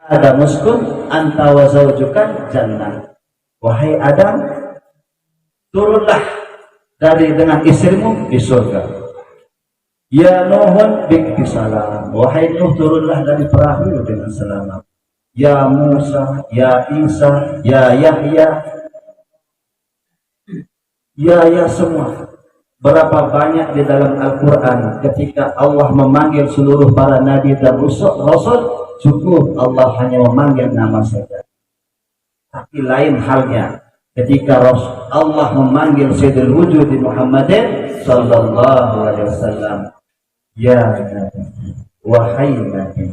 Adam uskun anta wa zawjukan jannah. Wahai Adam, turunlah dengan istrimu di surga. Ya Nuhun bisalam. Wahai Nuh, turunlah dari perahu dengan selamat. Ya Musa, ya Isa, ya Yahya, ya semua. Berapa banyak di dalam Al-Quran ketika Allah memanggil seluruh para nabi dan rasul, cukup Allah hanya memanggil nama saja. Tapi lain halnya ketika Allah memanggil Sayyidul Wujud Muhammadin sallallahu alaihi wasallam. Ya Nabi, wahai Nabi.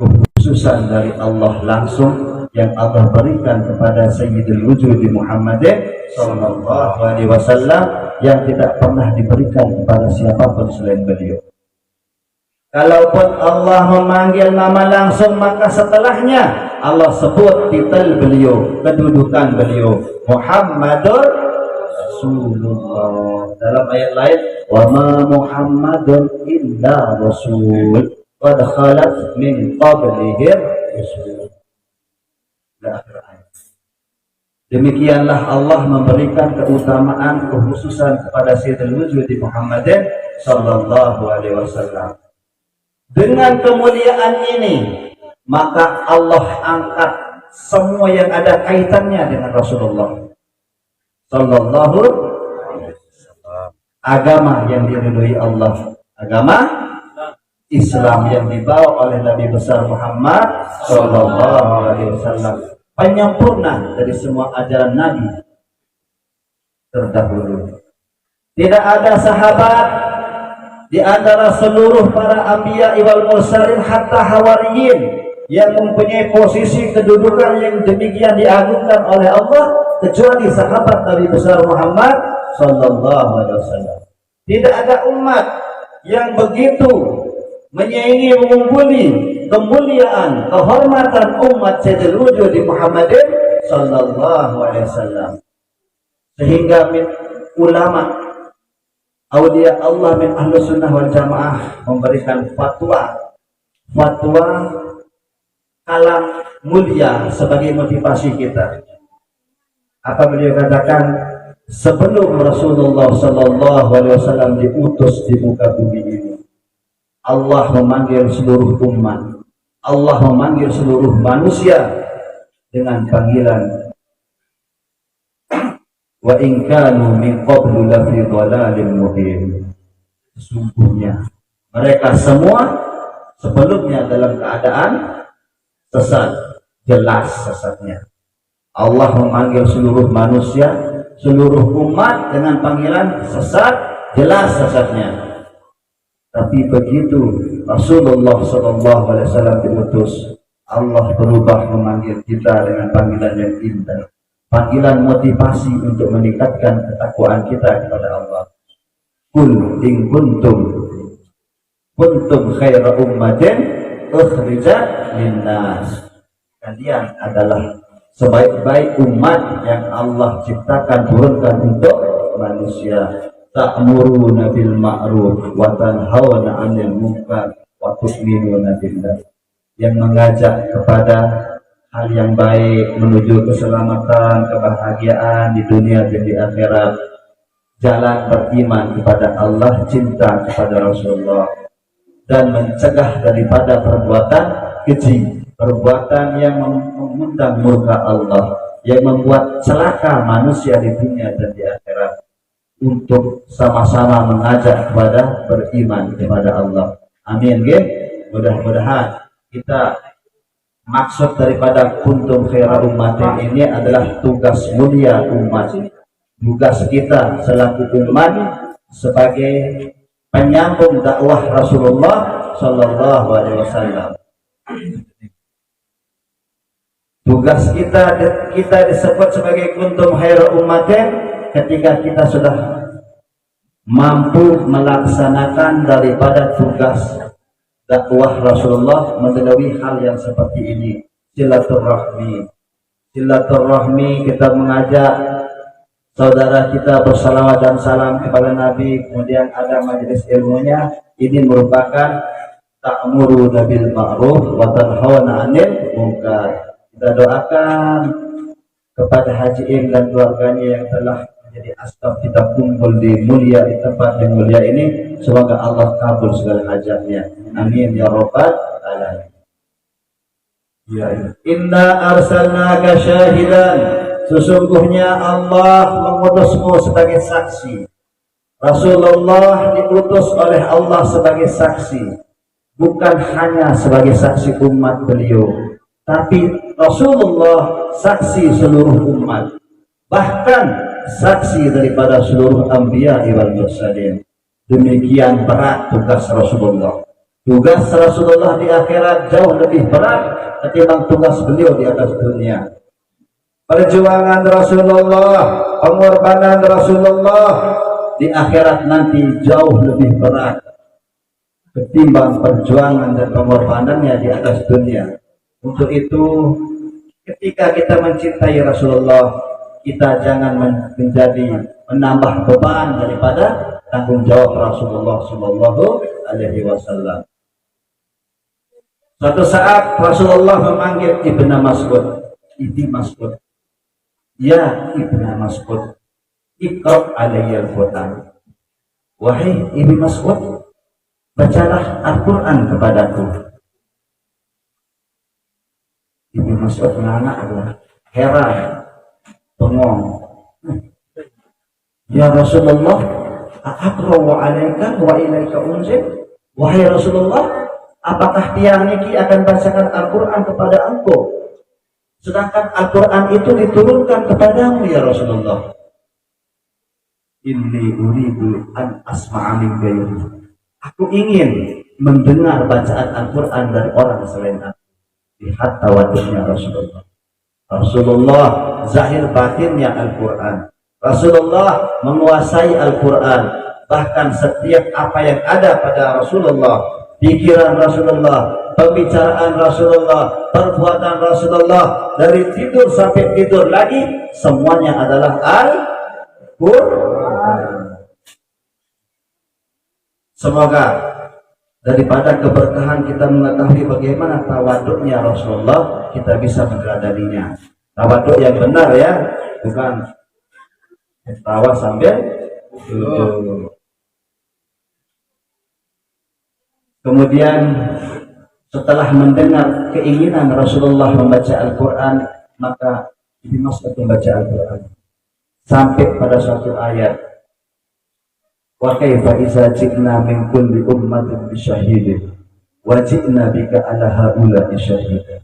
Khususan dari Allah langsung yang Allah berikan kepada Sayyidul Wujud Muhammadin sallallahu alaihi wasallam yang tidak pernah diberikan kepada siapapun selain beliau. Kalaupun Allah memanggil nama langsung, maka setelahnya Allah sebut titel beliau, kedudukan beliau, Muhammadur Rasulullah. Dalam ayat lain, wa ma Muhammadun illa rasul qad khalat min qablihi rusul. Demikianlah Allah memberikan keutamaan kekhususan kepada Sayyidul Wujud Muhammadin sallallahu alaihi wasallam. Dengan kemuliaan ini, maka Allah angkat semua yang ada kaitannya dengan Rasulullah sallallahu alaihi wasallam. Agama yang diridhoi Allah, agama Islam yang dibawa oleh Nabi besar Muhammad sallallahu alaihi wasallam, penyempurna dari semua ajaran Nabi terdahulu. Tidak ada sahabat di antara seluruh para anbiya wal mursalin hatta hawariyin yang mempunyai posisi kedudukan yang demikian diagungkan oleh Allah kecuali sahabat Nabi besar Muhammad sallallahu alaihi wasallam. Tidak ada umat yang begitu menyaingi mengumpuli kemuliaan kehormatan umat Sayyidul Wujud Muhammadin sallallahu alaihi wasallam, sehingga ulama Aulia Allah min Ahlus Sunnah wal Jamaah memberikan fatwa kalam mulia sebagai motivasi kita. Apa beliau katakan? Sebelum Rasulullah sallallahu alaihi wasallam diutus di muka bumi ini, Allah memanggil seluruh umat, Allah memanggil seluruh manusia dengan panggilan wa in kanu min qablu la fi dhalalin mubin. Sesungguhnya mereka semua sebelumnya dalam keadaan sesat, jelas sesatnya. Allah memanggil seluruh manusia, seluruh umat dengan panggilan sesat, jelas sesatnya. Tapi begitu Rasulullah SAW diutus, Allah berubah memanggil kita dengan panggilan yang indah, panggilan motivasi untuk meningkatkan ketakwaan kita kepada Allah. Qul in kuntum khaira ummatin ukhrijat linnas. Kalian adalah sebaik-baik umat yang Allah ciptakan, turunkan untuk manusia. Ta'muruna bil ma'ruf wa tanhauna 'anil munkar wa tu'minuna billah. Yang mengajak kepada hal yang baik, menuju keselamatan, kebahagiaan di dunia dan di akhirat. Jalan beriman kepada Allah, cinta kepada Rasulullah, dan mencegah daripada perbuatan keji, perbuatan yang mengundang murka Allah, yang membuat celaka manusia di dunia dan di akhirat, untuk sama-sama mengajak kepada beriman kepada Allah. Amin. Mudah-mudahan kita, maksud daripada kuntum khaira ummatin ini adalah tugas mulia umat, tugas kita selaku umat sebagai penyambung dakwah Rasulullah sallallahu alaihi wasallam. Tugas kita disebut sebagai kuntum khaira ummatin ketika kita sudah mampu melaksanakan daripada tugas dakwah Rasulullah melalui hal yang seperti ini. Silaturahmi, kita mengajak saudara kita bersalawat dan salam kepada Nabi, kemudian ada majelis ilmunya. Ini merupakan ta'muruna bil ma'ruf wa tanhauna 'anil munkar. Kita doakan kepada Haji Im dan keluarganya yang telah menjadi asbab kita kumpul di tempat yang mulia ini. Semoga Allah kabul segala hajatnya. Amin ya rabbal alamin. Ya, inna arsalnaka syahidan, sesungguhnya Allah mengutusmu sebagai saksi. Rasulullah diutus oleh Allah sebagai saksi, bukan hanya sebagai saksi umat beliau, tapi Rasulullah saksi seluruh umat, bahkan saksi daripada seluruh anbiya wal mursalin. Demikian berat tugas Rasulullah. Tugas Rasulullah di akhirat jauh lebih berat ketimbang tugas beliau di atas dunia. Perjuangan Rasulullah, pengorbanan Rasulullah di akhirat nanti jauh lebih berat ketimbang perjuangan dan pengorbanannya di atas dunia. Untuk itu, ketika kita mencintai Rasulullah, kita jangan menambah beban daripada tanggung jawab Rasulullah Sallallahu Alaihi Wasallam. Suatu saat Rasulullah memanggil Ibnu Mas'ud, ya Ibnu Mas'ud, Iqra' alayya al-Quran. Wahai Ibnu Mas'ud, bacalah Al-Quran kepadaku. Ibnu Mas'ud menganggap heran, bengong. Ya Rasulullah, aqra'u alayka wa ilaika unzil. Wahai Rasulullah, apakah tiang niki akan bacakan Al-Quran kepada engkau, sedangkan Al-Quran itu diturunkan kepadamu ya Rasulullah? Inni uridu an asma'a min ghairi. Aku ingin mendengar bacaan Al-Quran dari orang selain aku. Lihat tawaduknya Rasulullah. Rasulullah zahir batinnya Al-Quran. Rasulullah menguasai Al-Quran. Bahkan setiap apa yang ada pada Rasulullah, pikiran Rasulullah, pembicaraan Rasulullah, perbuatan Rasulullah, dari tidur sampai tidur lagi, semuanya adalah Al-Quran. Semoga daripada keberkahan kita mengetahui bagaimana tawaduknya Rasulullah, kita bisa meneladaninya. Tawaduk yang benar ya, bukan tawa sambil duduk. Kemudian setelah mendengar keinginan Rasulullah membaca Al-Quran, maka Ibnu Mas'ud membaca Al-Quran sampai pada suatu ayat, wa kaifa idza ji'na min kulli ummatin bi syahidin wa ji'na bika ala haula'i syahida.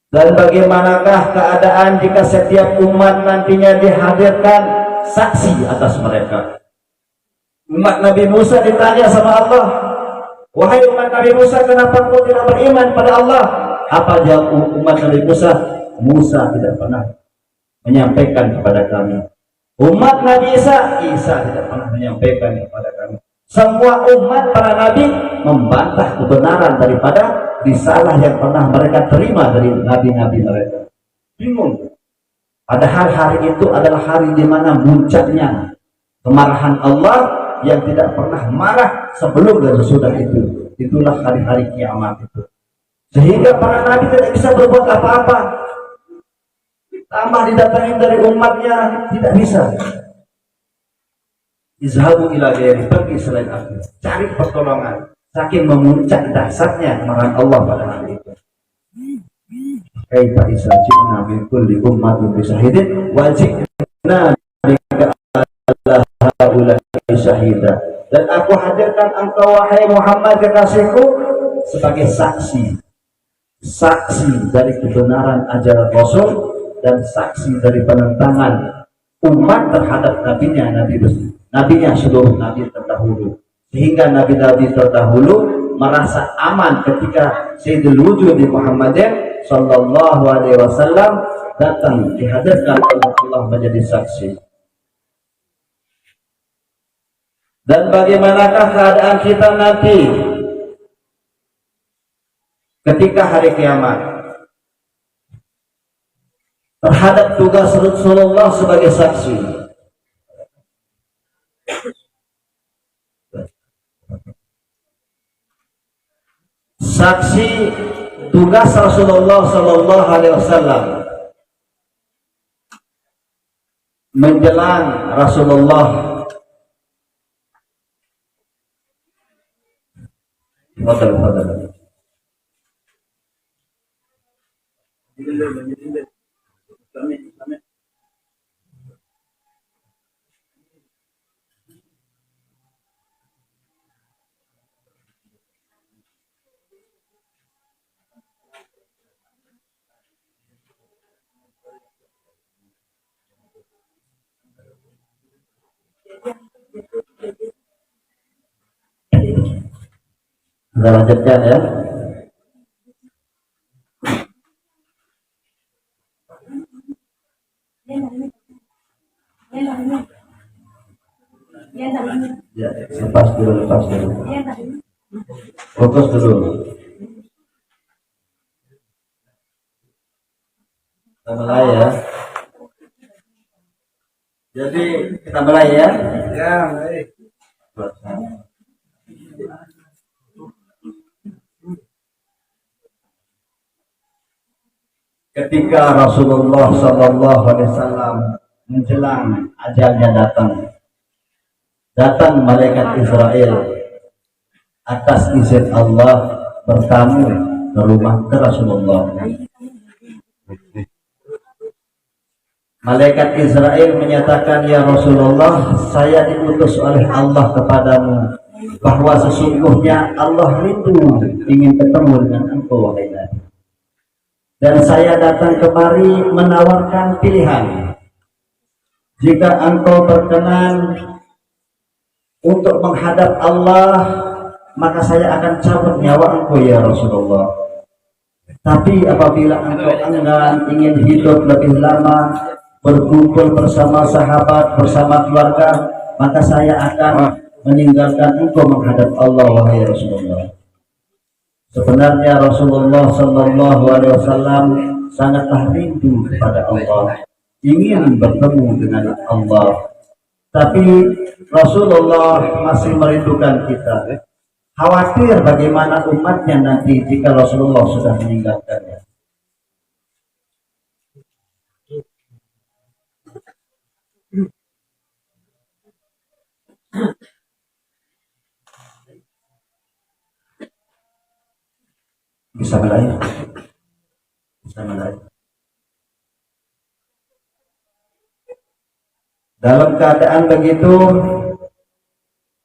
Dan bagaimanakah keadaan jika setiap umat nantinya dihadirkan saksi atas mereka? Umat Nabi Musa ditanya sama Allah, wahai umat Nabi Musa, kenapa kau tidak beriman pada Allah? Apa jawab umat Nabi Musa? Musa tidak pernah menyampaikan kepada kami. Umat Nabi Isa tidak pernah menyampaikan kepada kami. Semua umat para nabi membantah kebenaran daripada risalah yang pernah mereka terima dari nabi-nabi mereka. Bingung. Padahal hari itu adalah hari di mana puncaknya kemarahan Allah yang tidak pernah marah sebelum dan sesudah itu. Itulah hari-hari kiamat itu. Sehingga para nabi tidak bisa berbuat apa-apa. Tambah didatangin dari umatnya, tidak bisa. Izhabu ila ghairi, pergi selain aku, cari pertolongan. Saking memuncak dahsyatnya kemarahan Allah pada hari itu. Kaifa idza ji'na min kulli ummatin bi syahidin wa ji'na bika ala haula'i syahida. Dan aku hadirkan engkau wahai Muhammad kekasihku sebagai saksi. Saksi dari kebenaran ajaran Rasul dan saksi dari penentangan umat terhadap nabinya seluruh nabi terdahulu, sehingga nabi-nabi terdahulu merasa aman ketika Sayyidul Wujud Muhammadin Sallallahu Alaihi Wasallam datang dihadirkan oleh Allah menjadi saksi. Dan bagaimanakah keadaan kita nanti ketika hari kiamat terhadap tugas Rasulullah sebagai saksi? saksi tugas Rasulullah Sallallahu Alaihi Wasallam menjelang Rasulullah kita lanjutkan ya. Ya, lepas dulu. Fokus dulu. Kita mulai ya. Jadi kita mulai ya. Ya, baik. Ketika Rasulullah Sallallahu Alaihi Wasallam menjelang ajalnya datang malaikat Israel atas izin Allah bertamu ke rumah ke Rasulullah. Malaikat Israel menyatakan, ya Rasulullah, saya diutus oleh Allah kepadamu bahwa sesungguhnya Allah rindu ingin ketemu dengan engkau wahai Nabi. Dan saya datang kemari menawarkan pilihan. Jika engkau berkenan untuk menghadap Allah, maka saya akan cabut nyawa engkau ya Rasulullah. Tapi apabila engkau enggan ingin hidup lebih lama, berkumpul bersama sahabat, bersama keluarga, maka saya akan meninggalkan engkau menghadap Allah wahai Rasulullah. Sebenarnya Rasulullah Sallallahu Alaihi Wasallam sangatlah rindu kepada Allah, ingin bertemu dengan Allah. Tapi Rasulullah masih merindukan kita. Khawatir bagaimana umatnya nanti jika Rasulullah sudah meninggalkannya. Bisa mulai. Dalam keadaan begitu,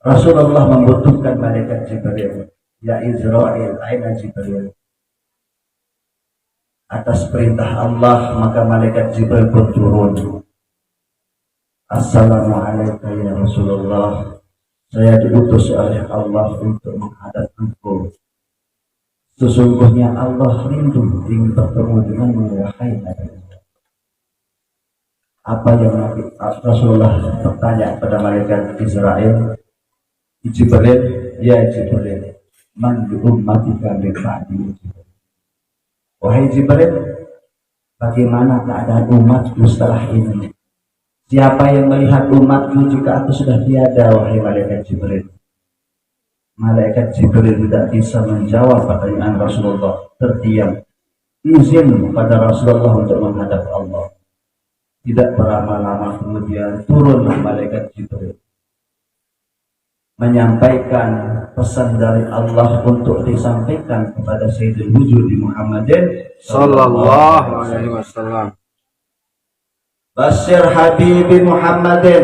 Rasulullah membutuhkan malaikat Jibril. Ya Israel, aina Jibril. Atas perintah Allah, maka malaikat Jibril pun turun. Assalamualaikum ya Rasulullah. Saya diutus oleh Allah untuk menghadap engkau. Sesungguhnya Allah rindu ingin bertemu denganmu wahai Nabi. Apa yang Nabi Rasulullah bertanya kepada malaikat Israel? Jibril, ya Jibril, man bi ummatika min ba'di. Wahai Jibril, bagaimana keadaan umatku setelah ini? Siapa yang melihat umatku jika aku sudah tiada, wahai malaikat Jibril? Malaikat Jibril tidak bisa menjawab pertanyaan Rasulullah, terdiam, izin pada Rasulullah untuk menghadap Allah. Tidak berlama-lama kemudian turunlah malaikat Jibril menyampaikan pesan dari Allah untuk disampaikan kepada Sayyidul Wujud Muhammadin Sallallahu Alaihi Wasallam. Basyir Habibi Muhammadin,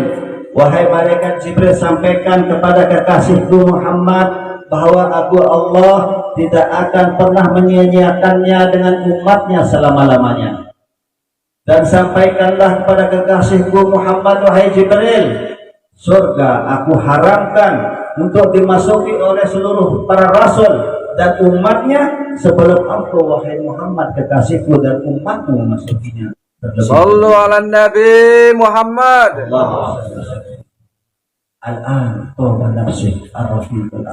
wahai malaikat Jibril, sampaikan kepada kekasihku Muhammad bahwa aku Allah tidak akan pernah menyia-nyiakannya dengan umatnya selama-lamanya. Dan sampaikanlah kepada kekasihku Muhammad, wahai Jibril, surga aku haramkan untuk dimasuki oleh seluruh para rasul dan umatnya sebelum engkau wahai Muhammad kekasihku dan umatmu memasukinya. Sallu ala Nabi Muhammad. Al-an toba nafsi ar-rafiqul.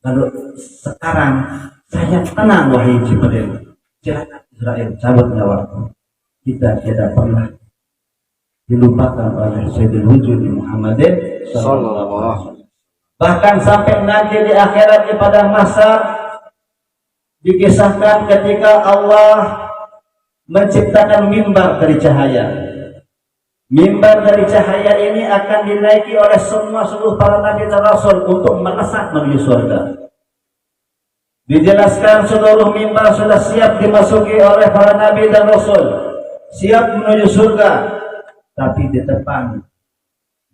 Lalu sekarang saya tenang wahai Jibril. Silakan Israel cabut nyawaku. Kita tidak pernah dilupakan oleh Sayyidul Wujud Muhammadin sallallahu alaihi wasallam. Bahkan sampai nanti di akhirat pada masa Dikisahkan ketika Allah menciptakan mimbar dari cahaya. Mimbar dari cahaya ini akan dinaiki oleh seluruh para nabi dan rasul untuk melesat menuju surga. Dijelaskan seluruh mimbar sudah siap dimasuki oleh para nabi dan rasul, siap menuju surga. Tapi di depan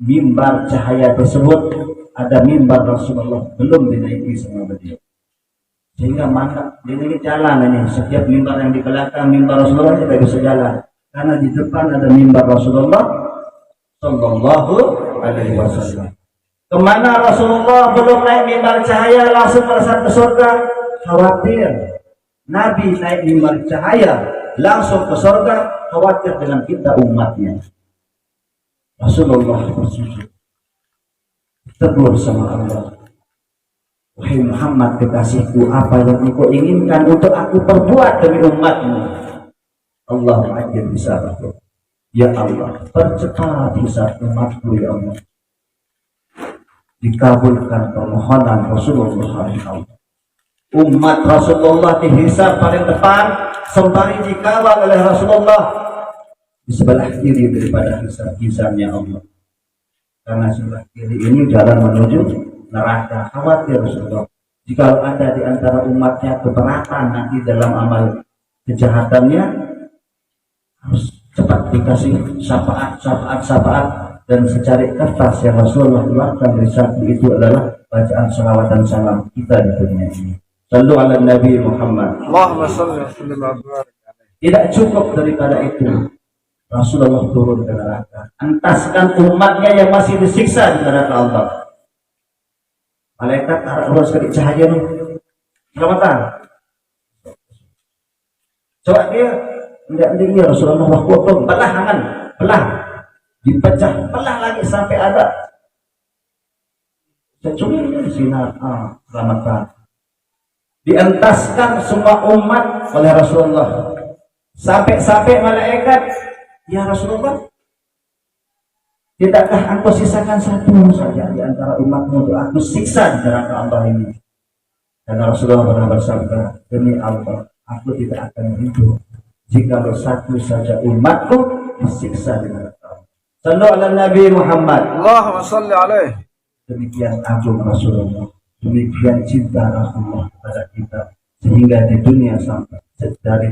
mimbar cahaya tersebut ada mimbar Rasulullah belum dinaiki sama beliau. Sehingga maka ini jalan ini, setiap mimbar yang di belakang mimbar Rasulullah tidak bisa jalan. Karena di depan ada mimbar Rasulullah Sallallahu Alaihi Wasallam. Kemana Rasulullah belum naik mimbar cahaya langsung melesat ke surga? Khawatir. Nabi naik mimbar cahaya langsung ke surga, khawatir dengan kita umatnya. Rasulullah bersujud, tegur sama Allah. Wahai Muhammad kekasihku, apa yang engkau inginkan untuk aku perbuat demi umatmu? Allah ajib hisabku. Ya Allah, percepat hisab umatku ya Allah. Dikabulkan permohonan Rasulullah ya Allah. Umat Rasulullah dihisab paling depan, sembari dikawal oleh Rasulullah di sebelah kiri daripada hisab-hisabnya Allah. Karena sebelah kiri ini jalan menuju neraka. Khawatir Rasulullah, jika ada di antara umatnya keberatan nanti dalam amal kejahatannya, harus cepat dikasih syafaat dan secari kertas yang Rasulullah keluarkan dari saat itu adalah bacaan salawat dan salam kita di dunia ini. Sallu ala Nabi Muhammad. Allahumma shalli wa sallim wa barik alaihi. Tidak cukup daripada itu, Rasulullah turun ke neraka, entaskan umatnya yang masih disiksa di neraka Allah. Malaikat harus ke cahaya nih, selamatan. Coba dia tidak Rasulullah waktu belah, dipecah, belah lagi sampai ada secukupnya sinar, selamatan. Dientaskan semua umat oleh Rasulullah. Sampai malaikat, ya Rasulullah, tidakkah engkau sisakan satu saja di antara umatmu untuk aku siksa di neraka Allah ini? Dan Rasulullah pernah bersabda, demi Allah, aku tidak akan ridho jika satu saja umatku disiksa di neraka Allah. Sallu ala Nabi Muhammad. Allahumma salli alaihi. Demikian agung Rasulullah, demikian cinta Rasulullah kepada kita, sehingga di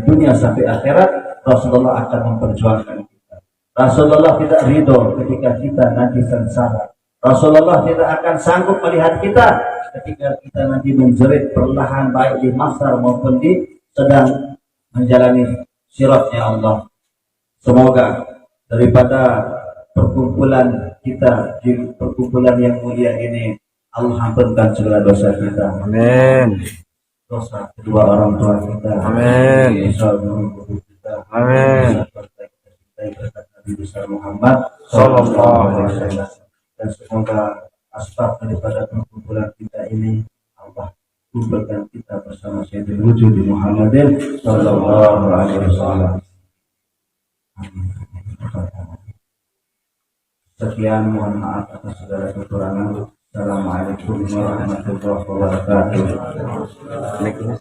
dunia sampai akhirat Rasulullah akan memperjuangkan kita. Rasulullah tidak ridho ketika kita nanti sengsara. Rasulullah tidak akan sanggup melihat kita ketika kita nanti menjerit perlahan, baik di mahsyar maupun di sedang menjalani siratnya Allah. Semoga daripada perkumpulan kita di perkumpulan yang mulia ini, Allah ampunkan segala dosa kita. Amin. Dosa kedua orang tua kita. Amin. Dosa guru kita. Amin. Berkat Nabi besar Muhammad Sallallahu Alaihi Wasallam. Dan semoga asbab daripada perkumpulan kita ini Allah kumpulkan kita bersama Sayyidul Wujud Muhammadin Sallallahu Alaihi Wasallam. Sekian, mohon maaf atas segala kekurangan. Assalamualaikum warahmatullahi wabarakatuh.